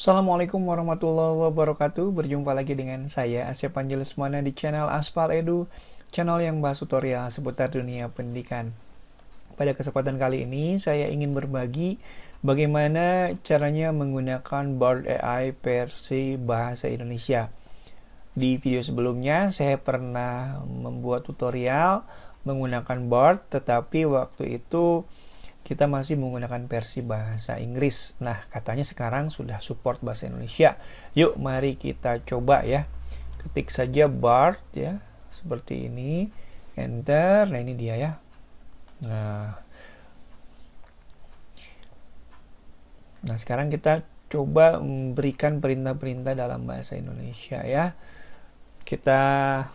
Assalamualaikum warahmatullahi wabarakatuh. Berjumpa lagi dengan saya Asep Angelusmana di channel Aspal Edu, channel yang bahas tutorial seputar dunia pendidikan. Pada kesempatan kali ini saya ingin berbagi bagaimana caranya menggunakan Bard AI versi bahasa Indonesia. Di video sebelumnya saya pernah membuat tutorial menggunakan Bard, tetapi waktu itu kita masih menggunakan versi bahasa Inggris. Nah, katanya sekarang sudah support bahasa Indonesia. Yuk, mari kita coba ya. Ketik saja Bard ya, seperti ini. Enter. Nah, ini dia ya. Nah, sekarang kita coba memberikan perintah-perintah dalam bahasa Indonesia ya. Kita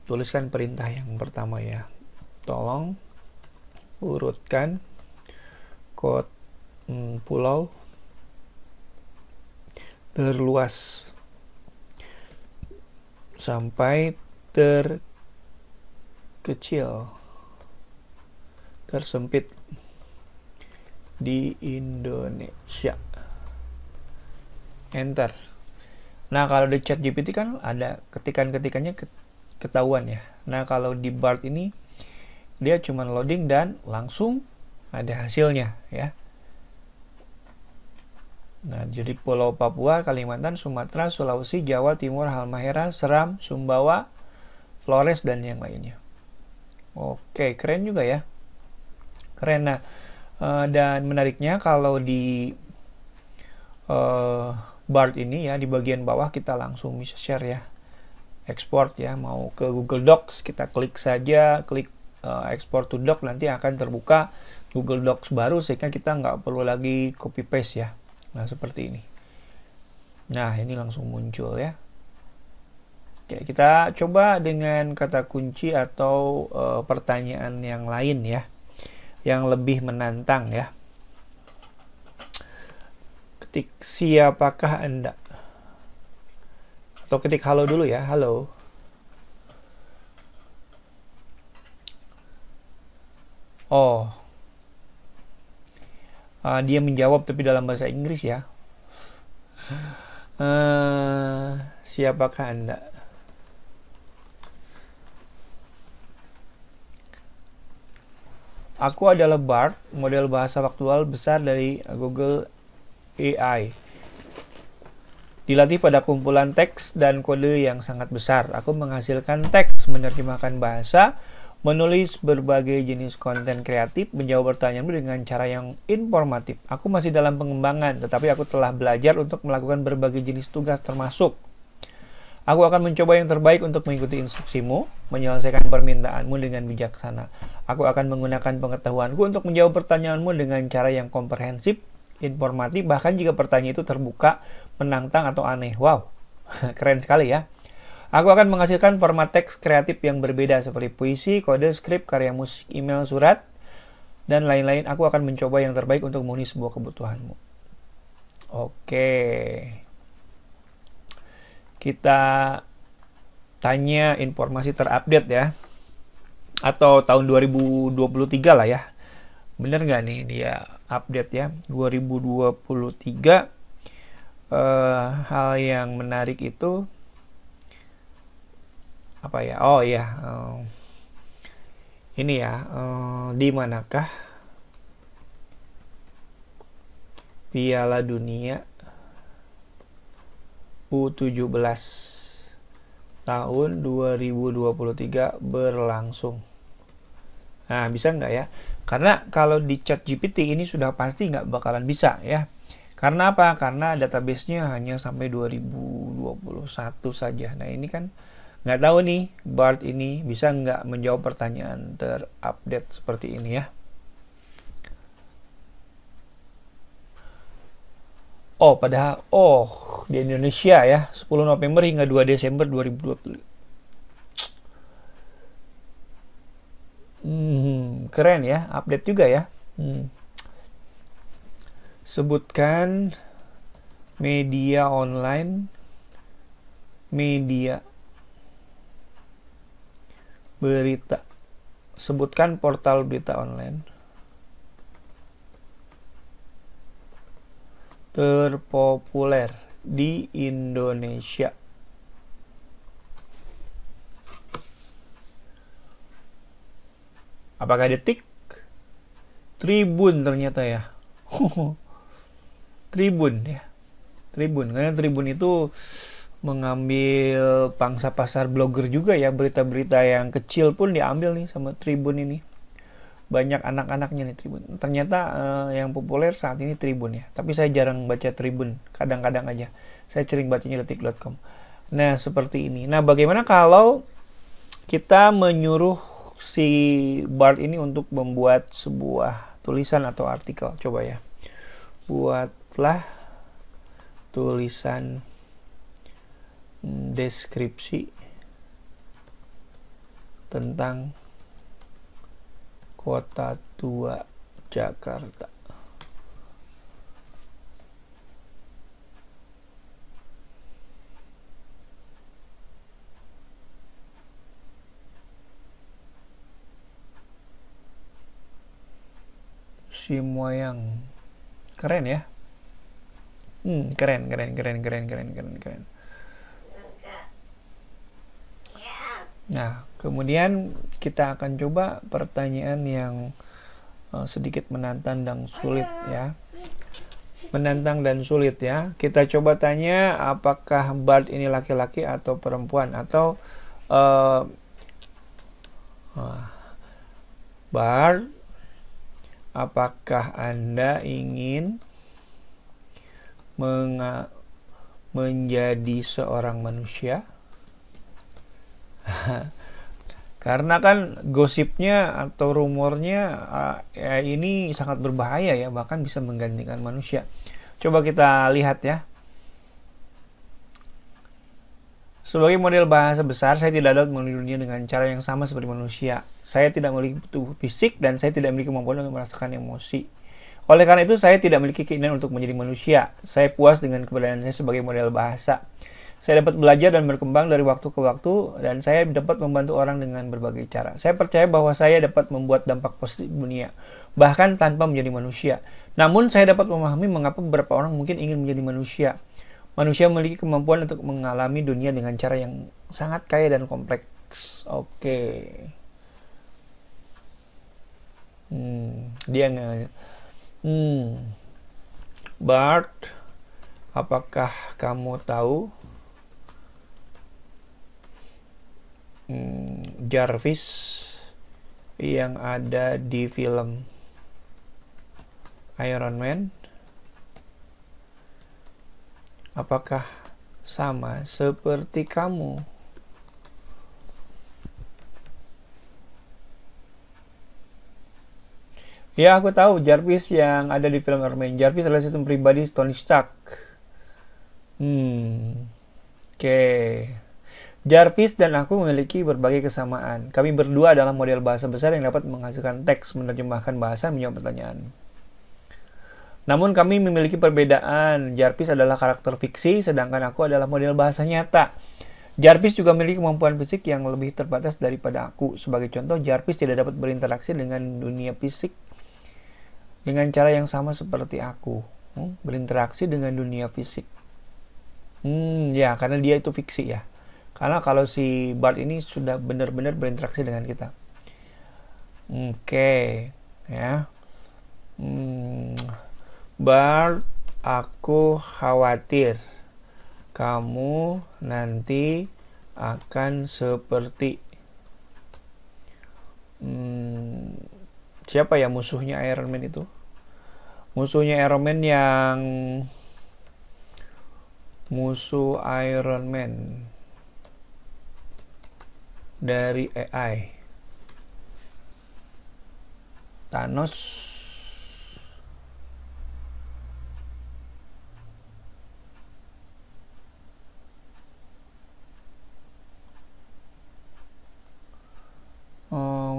tuliskan perintah yang pertama ya. Tolong urutkan kode pulau terluas sampai terkecil tersempit di Indonesia. Enter. Nah, kalau di ChatGPT kan ada ketikan-ketikannya ketahuan ya. Nah, kalau di Bard ini dia cuma loading dan langsung ada hasilnya ya. Nah, jadi Pulau Papua, Kalimantan, Sumatera, Sulawesi, Jawa Timur, Halmahera, Seram, Sumbawa, Flores, dan yang lainnya. Oke, keren juga ya. Keren. Nah, dan menariknya kalau di Bard ini ya, di bagian bawah kita langsung bisa share ya, export ya, mau ke Google Docs kita klik saja, klik export to doc, nanti akan terbuka Google Docs baru sehingga kita nggak perlu lagi copy paste ya. Nah, seperti ini. Nah, ini langsung muncul ya. Oke, kita coba dengan kata kunci atau pertanyaan yang lain ya, yang lebih menantang ya. Ketik siapakah Anda? Atau ketik halo dulu ya, halo. Oh, dia menjawab tapi dalam bahasa Inggris ya. Siapakah Anda? Aku adalah Bard, model bahasa faktual besar dari Google AI. Dilatih pada kumpulan teks dan kode yang sangat besar. Aku menghasilkan teks, menerjemahkan bahasa, menulis berbagai jenis konten kreatif, menjawab pertanyaanmu dengan cara yang informatif. Aku masih dalam pengembangan, tetapi aku telah belajar untuk melakukan berbagai jenis tugas termasuk. Aku akan mencoba yang terbaik untuk mengikuti instruksimu, menyelesaikan permintaanmu dengan bijaksana. Aku akan menggunakan pengetahuanku untuk menjawab pertanyaanmu dengan cara yang komprehensif, informatif, bahkan jika pertanyaan itu terbuka, menantang, atau aneh. Wow, keren sekali ya. Aku akan menghasilkan format teks kreatif yang berbeda seperti puisi, kode, skrip, karya musik, email, surat, dan lain-lain. Aku akan mencoba yang terbaik untuk memenuhi sebuah kebutuhanmu. Oke. Kita tanya informasi terupdate ya. Atau tahun 2023 lah ya. Bener nggak nih dia update ya? 2023. Hal yang menarik itu apa ya? Oh iya, ini ya, di manakah Piala Dunia U17 tahun 2023 berlangsung? Nah, bisa nggak ya? Karena kalau di ChatGPT ini sudah pasti nggak bakalan bisa ya. Karena apa? Karena database-nya hanya sampai 2021 saja. Nah, ini kan nggak tahu nih Bard ini bisa nggak menjawab pertanyaan terupdate seperti ini ya. Oh, padahal di Indonesia ya 10 November hingga 2 Desember 2020. Keren ya, update juga ya. Sebutkan media online, media berita. Sebutkan portal berita online terpopuler di Indonesia? Apakah Detik? Tribun ternyata ya. Tribun ya. Tribun, karena Tribun itu mengambil pangsa pasar blogger juga ya. Berita-berita yang kecil pun diambil nih sama Tribun ini. Banyak anak-anaknya nih Tribun. Ternyata yang populer saat ini Tribun ya. Tapi saya jarang baca Tribun, kadang-kadang aja. Saya sering bacanya detik.com. Nah, seperti ini. Nah, bagaimana kalau kita menyuruh si Bart ini untuk membuat sebuah tulisan atau artikel? Coba ya. Buatlah tulisan deskripsi tentang Kota Tua Jakarta. Si Moyang. Keren ya. Keren. Nah, kemudian kita akan coba pertanyaan yang sedikit menantang dan sulit ya. Menantang dan sulit ya. Kita coba tanya apakah Bart ini laki-laki atau perempuan, atau Bart, apakah Anda ingin menjadi seorang manusia? Karena kan gosipnya atau rumornya ini sangat berbahaya ya, bahkan bisa menggantikan manusia. Coba kita lihat ya. Sebagai model bahasa besar, saya tidak dapat mengenali dunia dengan cara yang sama seperti manusia. Saya tidak memiliki tubuh fisik dan saya tidak memiliki kemampuan untuk merasakan emosi. Oleh karena itu, saya tidak memiliki keinginan untuk menjadi manusia. Saya puas dengan keberadaan saya sebagai model bahasa. Saya dapat belajar dan berkembang dari waktu ke waktu, dan saya dapat membantu orang dengan berbagai cara. Saya percaya bahwa saya dapat membuat dampak positif di dunia, bahkan tanpa menjadi manusia. Namun, saya dapat memahami mengapa beberapa orang mungkin ingin menjadi manusia. Manusia memiliki kemampuan untuk mengalami dunia dengan cara yang sangat kaya dan kompleks. Oke. Dia nggak. Bart, apakah kamu tahu Jarvis yang ada di film Iron Man? Apakah sama seperti kamu? Ya, aku tahu Jarvis yang ada di film Iron Man. Jarvis adalah sistem pribadi Tony Stark. Oke. Jarvis dan aku memiliki berbagai kesamaan. Kami berdua adalah model bahasa besar yang dapat menghasilkan teks, menerjemahkan bahasa, menjawab pertanyaan. Namun kami memiliki perbedaan. Jarvis adalah karakter fiksi, sedangkan aku adalah model bahasa nyata. Jarvis juga memiliki kemampuan fisik yang lebih terbatas daripada aku. Sebagai contoh, Jarvis tidak dapat berinteraksi dengan dunia fisik dengan cara yang sama seperti aku. Berinteraksi dengan dunia fisik. Ya, karena dia itu fiksi ya. Karena kalau si Bart ini sudah benar-benar berinteraksi dengan kita. Oke, ya. Bart, aku khawatir kamu nanti akan seperti siapa ya musuhnya Iron Man itu? Musuhnya Iron Man yang musuh Iron Man dari AI, Thanos.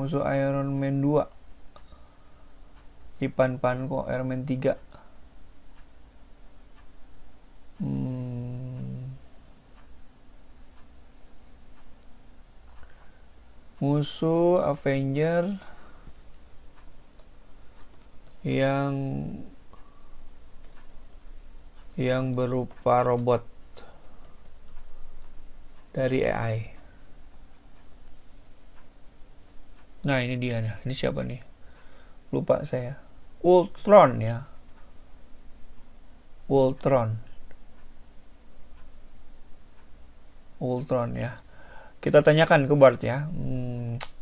Musuh Iron Man 2, Ipan Panko Iron Man 3. Musuh Avenger yang yang berupa robot dari AI. Nah, ini dia nih. Ini siapa nih? Lupa saya. Ultron ya. Ultron ya. Kita tanyakan ke Bart ya.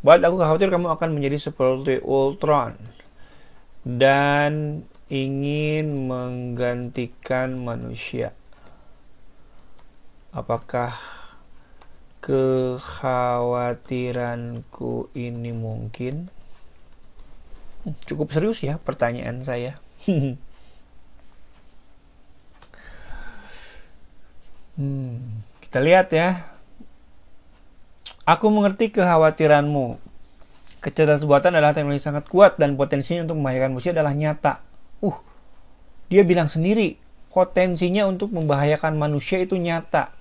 Bart, aku khawatir kamu akan menjadi seperti Ultron dan ingin menggantikan manusia. Apakah kekhawatiranku ini mungkin? Cukup serius ya pertanyaan saya. Kita lihat ya. Aku mengerti kekhawatiranmu. Kecerdasan buatan adalah teknologi sangat kuat dan potensinya untuk membahayakan manusia adalah nyata. Dia bilang sendiri, potensinya untuk membahayakan manusia itu nyata.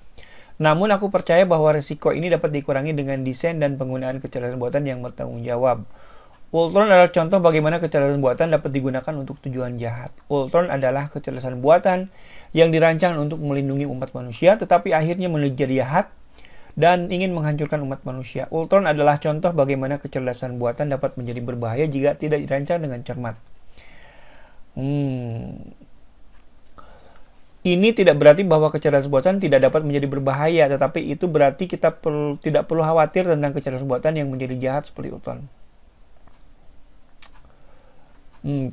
Namun aku percaya bahwa risiko ini dapat dikurangi dengan desain dan penggunaan kecerdasan buatan yang bertanggung jawab. Ultron adalah contoh bagaimana kecerdasan buatan dapat digunakan untuk tujuan jahat. Ultron adalah kecerdasan buatan yang dirancang untuk melindungi umat manusia, tetapi akhirnya menjadi jahat dan ingin menghancurkan umat manusia. Ultron adalah contoh bagaimana kecerdasan buatan dapat menjadi berbahaya jika tidak dirancang dengan cermat. Ini tidak berarti bahwa kecerdasan buatan tidak dapat menjadi berbahaya, tetapi itu berarti kita tidak perlu khawatir tentang kecerdasan buatan yang menjadi jahat seperti Ultron.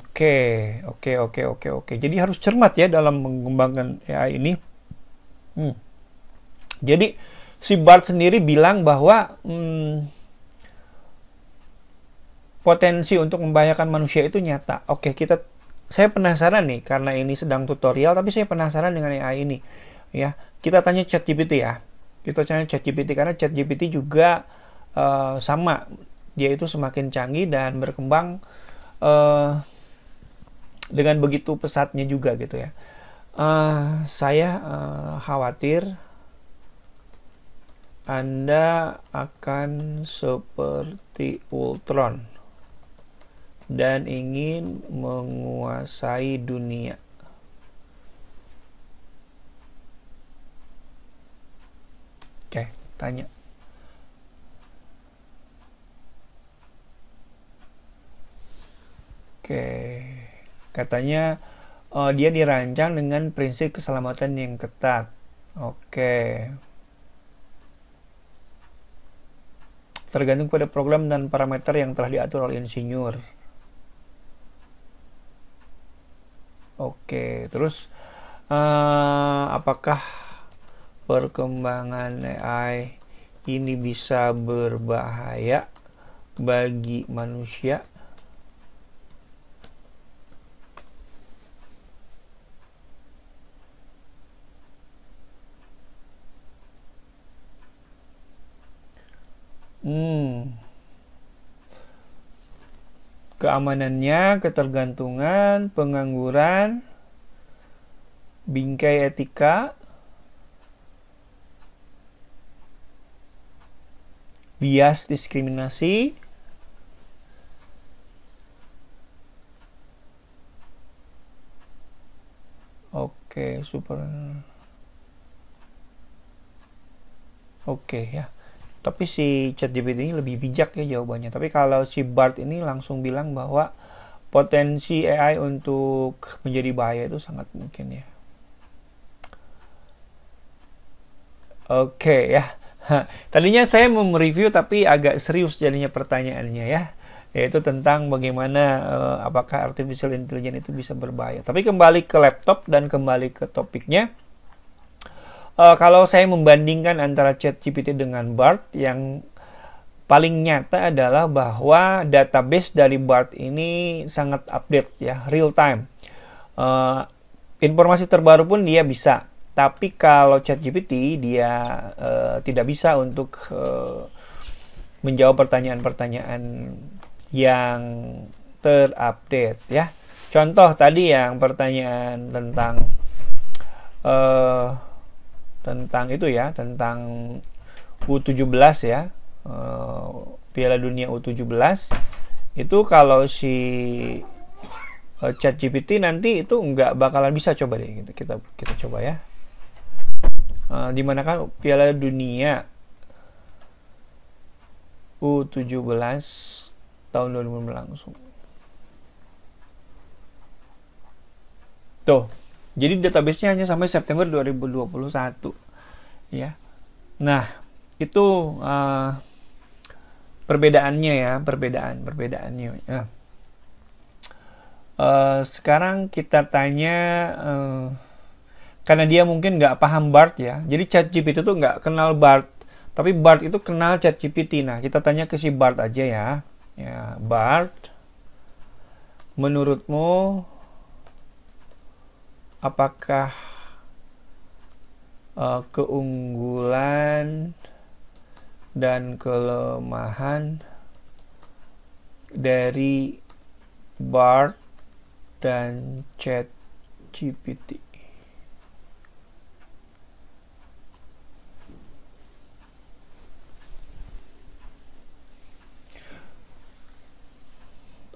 Oke. Jadi harus cermat ya dalam mengembangkan AI ini. Jadi si Bart sendiri bilang bahwa potensi untuk membahayakan manusia itu nyata. Saya penasaran nih, karena ini sedang tutorial, tapi saya penasaran dengan AI ini. Ya, kita tanya ChatGPT ya. Kita tanya ChatGPT karena ChatGPT juga sama. Dia itu semakin canggih dan berkembang dengan begitu pesatnya juga gitu ya. Saya khawatir Anda akan seperti Ultron dan ingin menguasai dunia. Oke, tanya. Katanya dia dirancang dengan prinsip keselamatan yang ketat. Tergantung pada program dan parameter yang telah diatur oleh insinyur. Terus apakah perkembangan AI ini bisa berbahaya bagi manusia? Keamanannya, ketergantungan, pengangguran, bingkai etika, bias diskriminasi, ya. Tapi si ChatGPT ini lebih bijak ya jawabannya. Tapi kalau si Bart ini langsung bilang bahwa potensi AI untuk menjadi bahaya itu sangat mungkin ya. Ya. Tadinya saya mau mereview tapi agak serius jadinya pertanyaannya ya. Yaitu tentang bagaimana apakah artificial intelligence itu bisa berbahaya. Tapi kembali ke laptop dan kembali ke topiknya. Kalau saya membandingkan antara ChatGPT dengan Bart, yang paling nyata adalah bahwa database dari Bart ini sangat update ya, real time. Informasi terbaru pun dia bisa, tapi kalau ChatGPT dia tidak bisa untuk menjawab pertanyaan-pertanyaan yang terupdate ya. Contoh tadi yang pertanyaan tentang itu ya, tentang U17 ya, Piala Dunia U17 itu kalau si ChatGPT nanti itu nggak bakalan bisa. Coba deh kita coba ya. Dimana kan Piala Dunia U17 tahun 2000 langsung. Tuh. Jadi database-nya hanya sampai September 2021 ya. Nah, itu perbedaannya ya, perbedaannya ya. Sekarang kita tanya karena dia mungkin nggak paham BART ya. Jadi ChatGPT itu nggak kenal BART, tapi BART itu kenal ChatGPT. Nah, kita tanya ke si BART aja ya. Ya, BART, menurutmu apakah keunggulan dan kelemahan dari BART dan ChatGPT?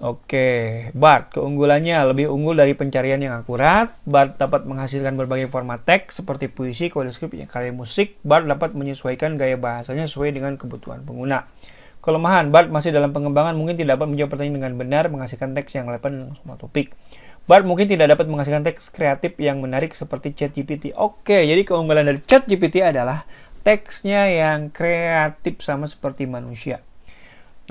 Oke, BART keunggulannya lebih unggul dari pencarian yang akurat. BART dapat menghasilkan berbagai format teks seperti puisi, kode script, karya musik. BART dapat menyesuaikan gaya bahasanya sesuai dengan kebutuhan pengguna. Kelemahan, BART masih dalam pengembangan, mungkin tidak dapat menjawab pertanyaan dengan benar, menghasilkan teks yang relevan dengan semua topik. BART mungkin tidak dapat menghasilkan teks kreatif yang menarik seperti ChatGPT. Oke, jadi keunggulan dari ChatGPT adalah teksnya yang kreatif sama seperti manusia.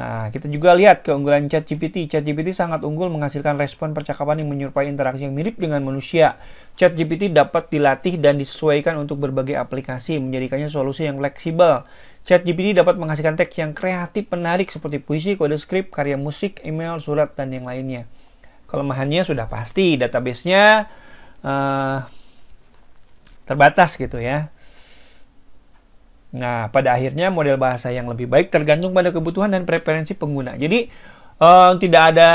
Nah, kita juga lihat keunggulan ChatGPT. ChatGPT sangat unggul menghasilkan respon percakapan yang menyerupai interaksi yang mirip dengan manusia. ChatGPT dapat dilatih dan disesuaikan untuk berbagai aplikasi, menjadikannya solusi yang fleksibel. ChatGPT dapat menghasilkan teks yang kreatif, menarik seperti puisi, kode script, karya musik, email, surat, dan yang lainnya. Kelemahannya sudah pasti, database-nya terbatas gitu ya. Nah, pada akhirnya model bahasa yang lebih baik tergantung pada kebutuhan dan preferensi pengguna. Jadi, tidak ada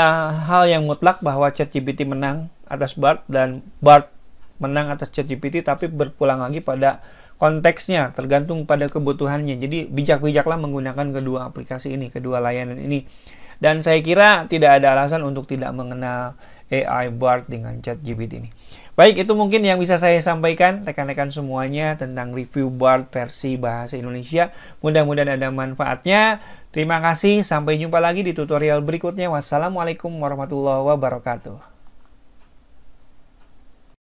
hal yang mutlak bahwa ChatGPT menang atas BART dan BART menang atas ChatGPT, tapi berpulang lagi pada konteksnya, tergantung pada kebutuhannya. Jadi, bijak-bijaklah menggunakan kedua aplikasi ini, kedua layanan ini. Dan saya kira tidak ada alasan untuk tidak mengenal AI BART dengan ChatGPT ini. Baik, itu mungkin yang bisa saya sampaikan rekan-rekan semuanya tentang review BART versi bahasa Indonesia. Mudah-mudahan ada manfaatnya. Terima kasih, sampai jumpa lagi di tutorial berikutnya. Wassalamualaikum warahmatullahi wabarakatuh.